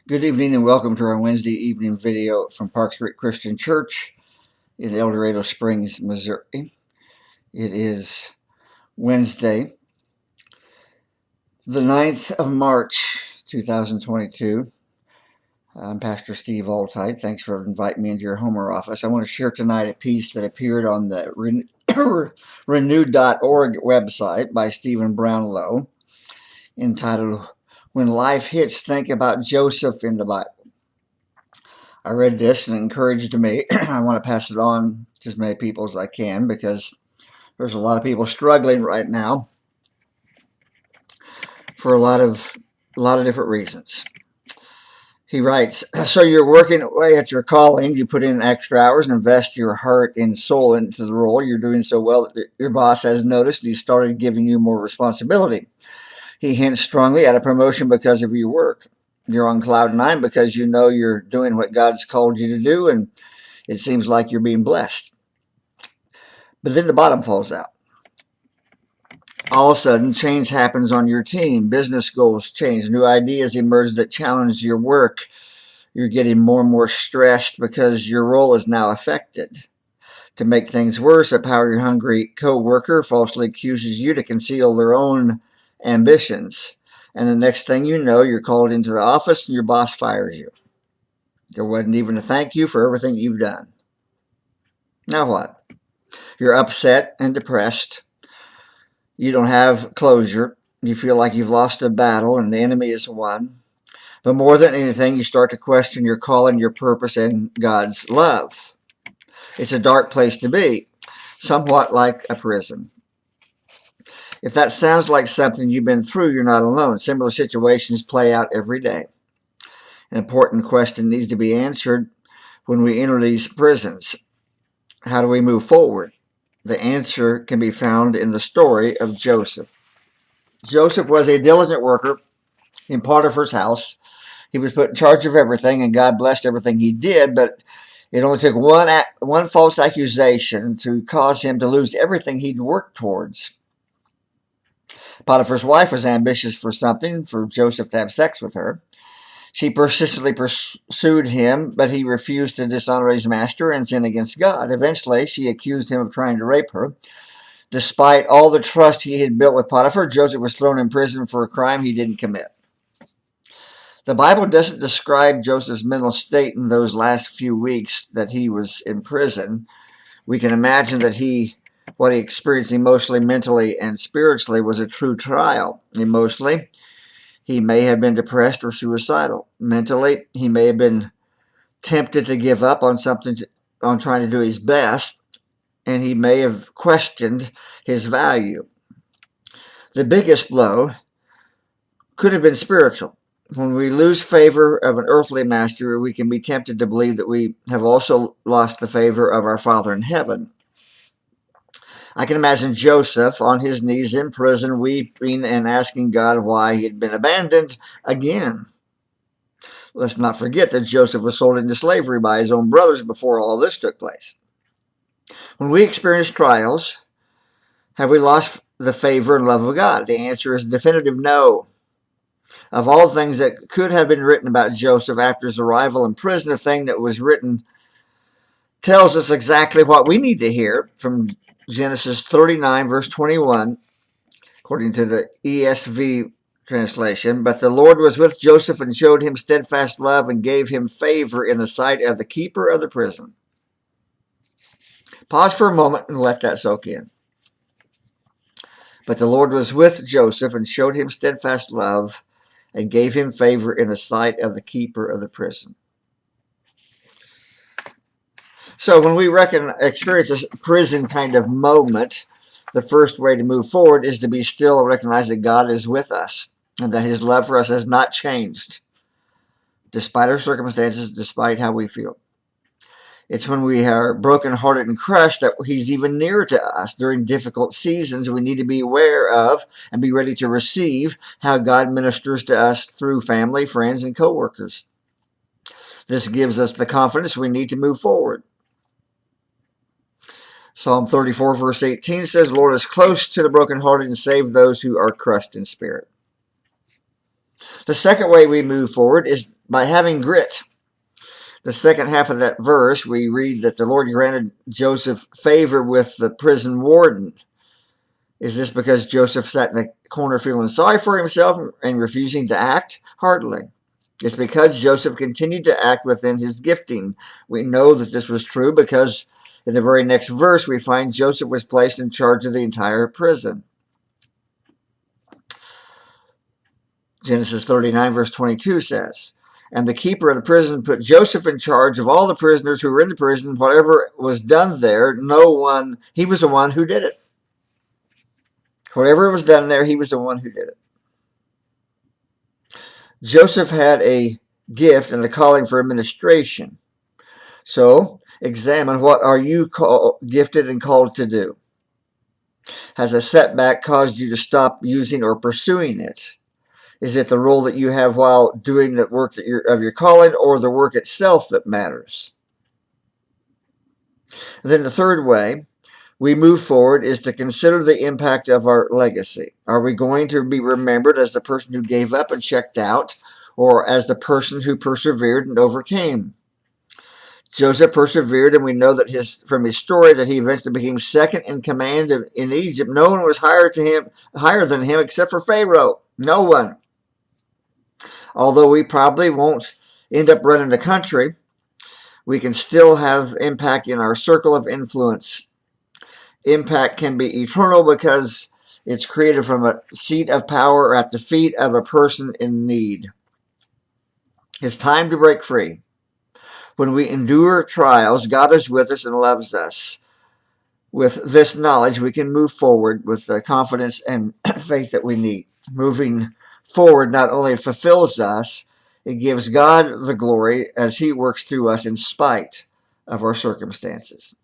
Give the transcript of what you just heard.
Good evening and welcome to our Wednesday evening video from Park Street Christian Church in El Dorado Springs, Missouri. It is Wednesday, the 9th of March, 2022. I'm Pastor Steve Altite. Thanks for inviting me into your home or office. I want to share tonight a piece that appeared on the Renewed.org website by Stephen Brownlow entitled, "When Life Hits, Think About Joseph in the Bible." I read this and it encouraged me. I want to pass it on to as many people as I can because there's a lot of people struggling right now for a lot of different reasons. He writes, "So you're working away at your calling. You put in extra hours and invest your heart and soul into the role. You're doing so well that your boss has noticed and he started giving you more responsibility. He hints strongly at a promotion because of your work. You're on cloud nine because you know you're doing what God's called you to do, and it seems like you're being blessed. But then the bottom falls out. All of a sudden, change happens on your team. Business goals change. New ideas emerge that challenge your work. You're getting more and more stressed because your role is now affected. To make things worse, a power-hungry co-worker falsely accuses you to conceal their own ambitions. And the next thing you know, you're called into the office and your boss fires you. There wasn't even a thank you for everything you've done. Now what? You're upset and depressed. You don't have closure. You feel like you've lost a battle and the enemy is won. But more than anything, you start to question your calling, your purpose, and God's love. It's a dark place to be, somewhat like a prison. If that sounds like something you've been through, you're not alone. Similar situations play out every day. An important question needs to be answered when we enter these prisons. How do we move forward? The answer can be found in the story of Joseph. Joseph was a diligent worker in Potiphar's house. He was put in charge of everything, and God blessed everything he did, but it only took one false accusation to cause him to lose everything he'd worked towards. Potiphar's wife was ambitious for something, for Joseph to have sex with her. She persistently pursued him, but he refused to dishonor his master and sin against God. Eventually, she accused him of trying to rape her. Despite all the trust he had built with Potiphar, Joseph was thrown in prison for a crime he didn't commit. The Bible doesn't describe Joseph's mental state in those last few weeks that he was in prison. We can imagine that what he experienced emotionally, mentally, and spiritually was a true trial. Emotionally, he may have been depressed or suicidal. Mentally, he may have been tempted to give up on on trying to do his best, and he may have questioned his value. The biggest blow could have been spiritual. When we lose favor of an earthly master, we can be tempted to believe that we have also lost the favor of our Father in heaven. I can imagine Joseph on his knees in prison, weeping and asking God why he had been abandoned again. Let's not forget that Joseph was sold into slavery by his own brothers before all this took place. When we experience trials, have we lost the favor and love of God? The answer is a definitive no. Of all things that could have been written about Joseph after his arrival in prison, the thing that was written tells us exactly what we need to hear from Genesis 39, verse 21, according to the ESV translation. But the Lord was with Joseph and showed him steadfast love and gave him favor in the sight of the keeper of the prison. Pause for a moment and let that soak in. But the Lord was with Joseph and showed him steadfast love and gave him favor in the sight of the keeper of the prison. So when we experience a prison kind of moment, the first way to move forward is to be still and recognize that God is with us and that his love for us has not changed, despite our circumstances, despite how we feel. It's when we are brokenhearted and crushed that he's even nearer to us. During difficult seasons, we need to be aware of and be ready to receive how God ministers to us through family, friends, and co-workers. This gives us the confidence we need to move forward. Psalm 34, verse 18 says, "Lord is close to the brokenhearted and save those who are crushed in spirit." The second way we move forward is by having grit. The second half of that verse, we read that the Lord granted Joseph favor with the prison warden. Is this because Joseph sat in the corner feeling sorry for himself and refusing to act? Hardly. It's because Joseph continued to act within his gifting. We know that this was true because in the very next verse we find Joseph was placed in charge of the entire prison. Genesis 39 verse 22 says, "And the keeper of the prison put Joseph in charge of all the prisoners who were in the prison. Whatever was done there, he was the one who did it." Whatever was done there, he was the one who did it. Joseph had a gift and a calling for administration. So, examine, what are you gifted and called to do? Has a setback caused you to stop using or pursuing it? Is it the role that you have while doing the work of your calling, or the work itself that matters? And then the third way we move forward is to consider the impact of our legacy. Are we going to be remembered as the person who gave up and checked out, or as the person who persevered and overcame? Joseph persevered, and we know that from his story that he eventually became second in command in Egypt. No one was higher than him except for Pharaoh. No one. Although we probably won't end up running the country, we can still have impact in our circle of influence. Impact can be eternal because it's created from a seat of power at the feet of a person in need. It's time to break free. When we endure trials, God is with us and loves us. With this knowledge, we can move forward with the confidence and faith that we need. Moving forward not only fulfills us, it gives God the glory as he works through us in spite of our circumstances.